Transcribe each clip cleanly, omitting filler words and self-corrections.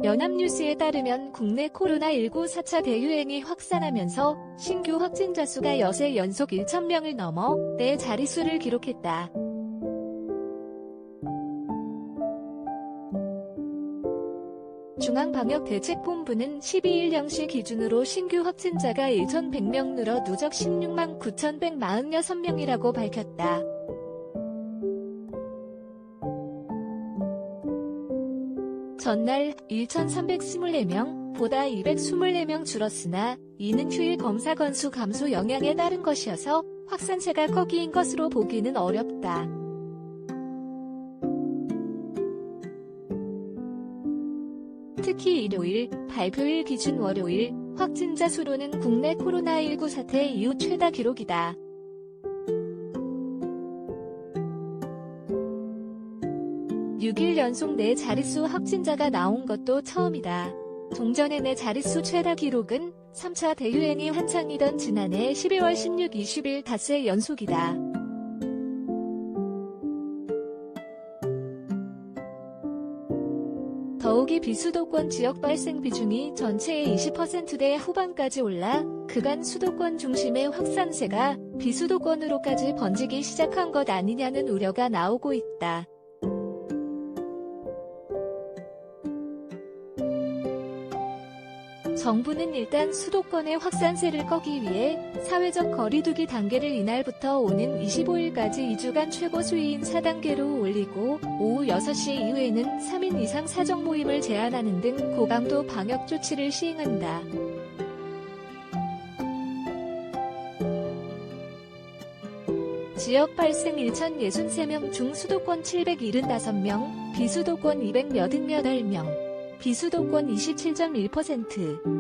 연합뉴스에 따르면 국내 코로나19 4차 대유행이 확산하면서 신규 확진자 수가 여세 연속 1,000명을 넘어 네 자릿수를 기록했다. 중앙방역대책본부는 12일 0시 기준으로 신규 확진자가 1,100명 늘어 누적 16만 9,146명이라고 밝혔다. 전날 1,324명보다 224명 줄었으나 이는 휴일 검사 건수 감소 영향에 따른 것이어서 확산세가 거기인 것으로 보기는 어렵다. 특히 일요일, 발표일 기준 월요일 확진자 수로는 국내 코로나19 사태 이후 최다 기록이다. (6일) 연속 네 자릿수 확진자가 나온 것도 처음이다. 종전의 네 자릿수 최다 기록은 3차 대유행이 한창이던 지난해 12월 16, 20일 닷새 연속이다. 더욱이 비수도권 지역 발생 비중이 전체의 20%대 후반까지 올라 그간 수도권 중심의 확산세가 비수도권으로까지 번지기 시작한 것 아니냐는 우려가 나오고 있다. 정부는 일단 수도권의 확산세를 꺾기 위해 사회적 거리두기 단계를 이날부터 오는 25일까지 2주간 최고 수위인 4단계로 올리고 오후 6시 이후에는 3인 이상 사적 모임을 제한하는 등 고강도 방역 조치를 시행한다. 지역 발생 1,063명 중 수도권 775명, 비수도권 288명. 비수도권 27.1%.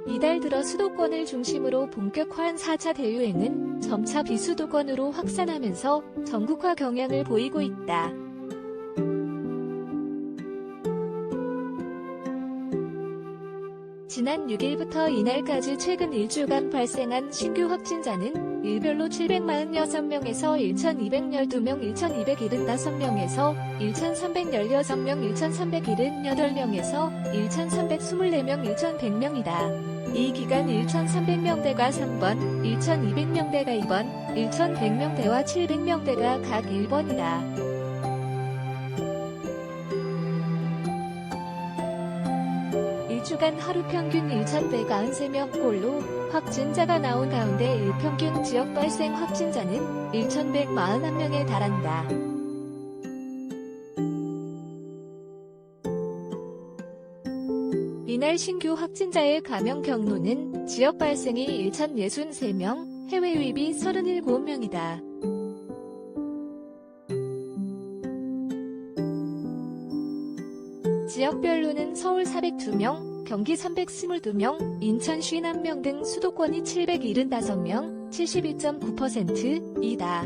이달 들어 수도권을 중심으로 본격화한 4차 대유행은 점차 비수도권으로 확산하면서 전국화 경향을 보이고 있다. 지난 6일부터 이날까지 최근 1주간 발생한 신규 확진자는 일별로 746명에서 1,212명, 1,275명에서 1,316명, 1,378명에서 1,324명, 1,100명이다. 이 기간 1,300명대가 3번, 1,200명대가 2번, 1,100명대와 700명대가 각 1번이다. 주간 하루 평균 1,193명꼴로 확진자가 나온 가운데 일평균 지역 발생 확진자는 1,141명에 달한다. 이날 신규 확진자의 감염 경로는 지역 발생이 1,063명, 해외 유입이 37명이다. 지역별로는 서울 402명, 경기 322명, 인천 51명 등 수도권이 775명, 72.9%이다.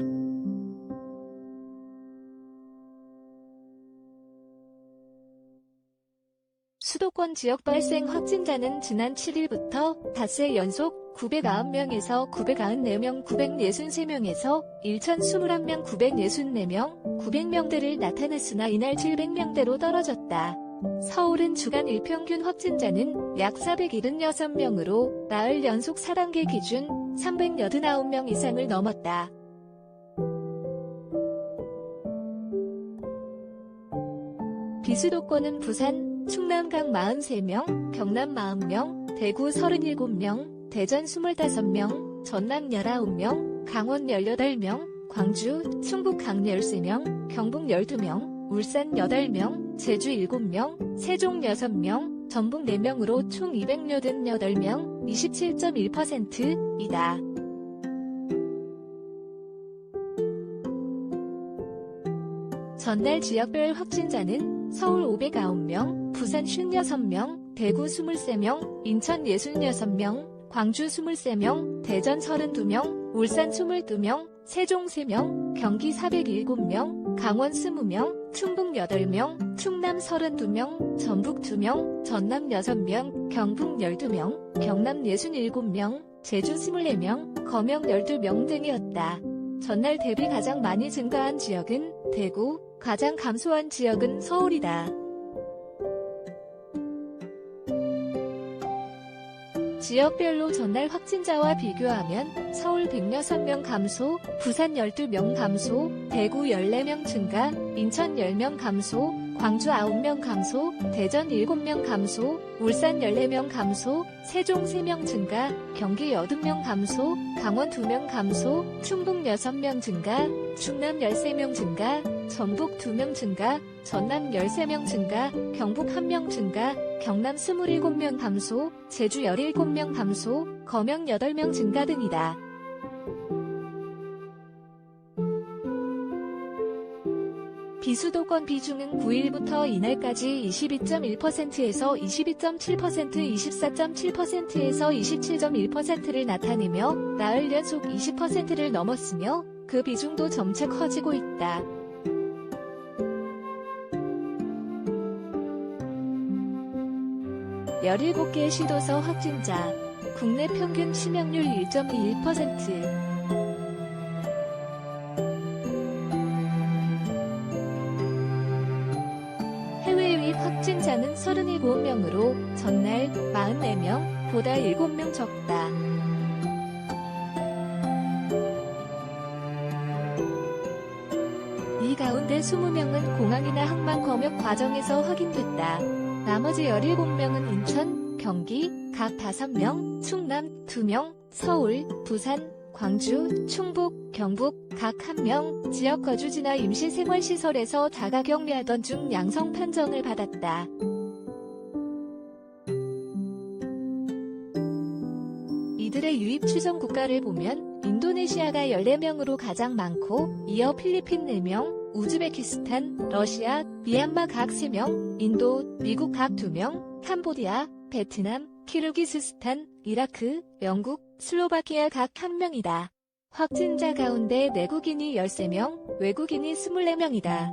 수도권 지역 발생 확진자는 지난 7일부터 닷새 연속 909명에서 994명, 963명에서 1,021명, 964명, 900명대를 나타냈으나 이날 700명대로 떨어졌다. 서울은 주간 일평균 확진자는 약 476명으로 나흘 연속 4단계 기준 389명 이상을 넘었다. 비수도권은 부산, 충남 각 43명, 경남 40명, 대구 37명, 대전 25명, 전남 19명, 강원 18명, 광주, 충북 각 13명, 경북 12명, 울산 8명, 제주 7명, 세종 6명, 전북 4명으로 총 288명, 27.1%이다. 전날 지역별 확진자는 서울 509명, 부산 56명, 대구 23명, 인천 66명, 광주 23명, 대전 32명, 울산 22명, 세종 3명, 경기 407명, 강원 20명, 충북 8명, 충남 32명, 전북 2명, 전남 6명, 경북 12명, 경남 67명, 제주 24명, 거명 12명 등이었다. 전날 대비 가장 많이 증가한 지역은 대구, 가장 감소한 지역은 서울이다. 지역별로 전날 확진자와 비교하면 서울 106명 감소, 부산 12명 감소, 대구 14명 증가, 인천 10명 감소, 광주 9명 감소, 대전 7명 감소, 울산 14명 감소, 세종 3명 증가, 경기 8명 감소, 강원 2명 감소, 충북 6명 증가, 충남 13명 증가, 전북 2명 증가, 전남 13명 증가, 경북 1명 증가, 경남 27명 감소, 제주 17명 감소, 거명 8명 증가 등이다. 비수도권 비중은 9일부터 이날까지 22.1%에서 22.7%, 24.7%에서 27.1%를 나타내며 나흘 연속 20%를 넘었으며 그 비중도 점차 커지고 있다. (17) 개 시도서 확진자, 국내 평균 치명률 1.21%. 해외 유입 확진자는 37명으로 전날 44명보다 7명 적다. 이 가운데 20명은 공항이나 항만 검역 과정에서 확인됐다. 나머지 17명은 인천, 경기 각 5명, 충남 2명, 서울, 부산, 광주, 충북, 경북 각 1명, 지역 거주지나 임시생활시설에서 자가 격리하던 중 양성 판정을 받았다. 이들의 유입 추정 국가를 보면 인도네시아가 14명으로 가장 많고 이어 필리핀 4명, 우즈베키스탄, 러시아, 미얀마 각 3명, 인도, 미국 각 2명, 캄보디아, 베트남, 키르기스스탄, 이라크, 영국, 슬로바키아 각 1명이다. 확진자 가운데 내국인이 13명, 외국인이 24명이다.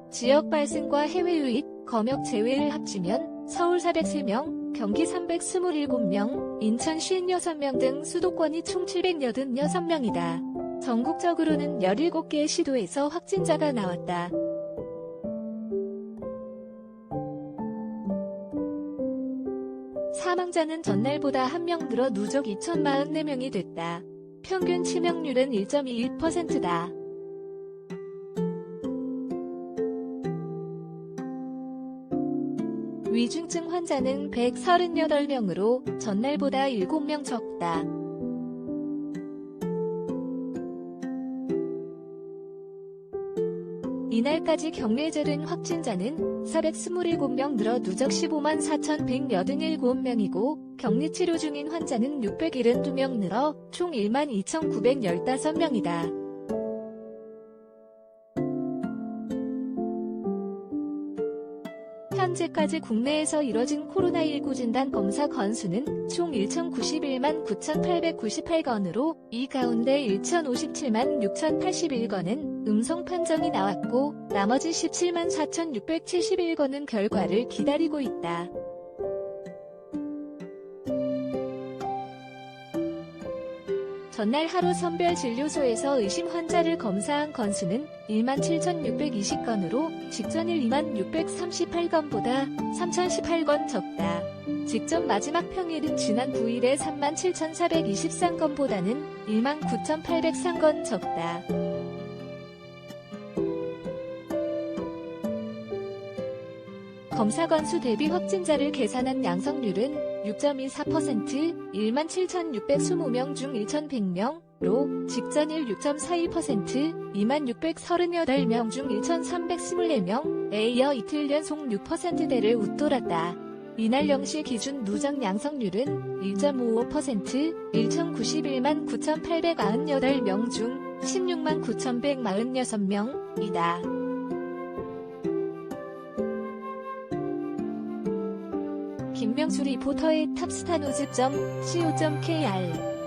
지역 발생과 해외 유입, 검역 제외를 합치면 서울 403명, 경기 327명, 인천 56명 등 수도권이 총 786명이다. 전국적으로는 17개 시도에서 확진자가 나왔다. 사망자는 전날보다 1명 늘어 누적 2,044명이 됐다. 평균 치명률은 1.21%다. 위중증 환자는 138명으로 전날보다 7명 적다. 이날까지 격리해제된 확진자는 427명 늘어 누적 15만 4,187명이고 격리치료 중인 환자는 672명 늘어 총 1만 2,915명이다. 현재까지 국내에서 이뤄진 코로나19 진단 검사 건수는 총 1,091만 9,898건으로 이 가운데 1,057만 6,081건은 음성 판정이 나왔고 나머지 17만 4,671건은 결과를 기다리고 있다. 전날 하루 선별진료소에서 의심 환자를 검사한 건수는 1만 7,620건으로 직전일 2만 638건보다 3,018건 적다. 직전 마지막 평일은 지난 9일의 3만 7,423건보다는 1만 9,803건 적다. 검사 건수 대비 확진자를 계산한 양성률은 6.24%, 1만 7,620명 중 1,100명로 직전일 6.42%, 2만 638명 중 1,324명에 이어 이틀 연속 6%대를 웃돌았다. 이날 0시 기준 누적 양성률은 1.55%, 1,091만 9,898명 중 16만 9,146명이다. 김명수 리포터의 탑스타뉴즈.co.kr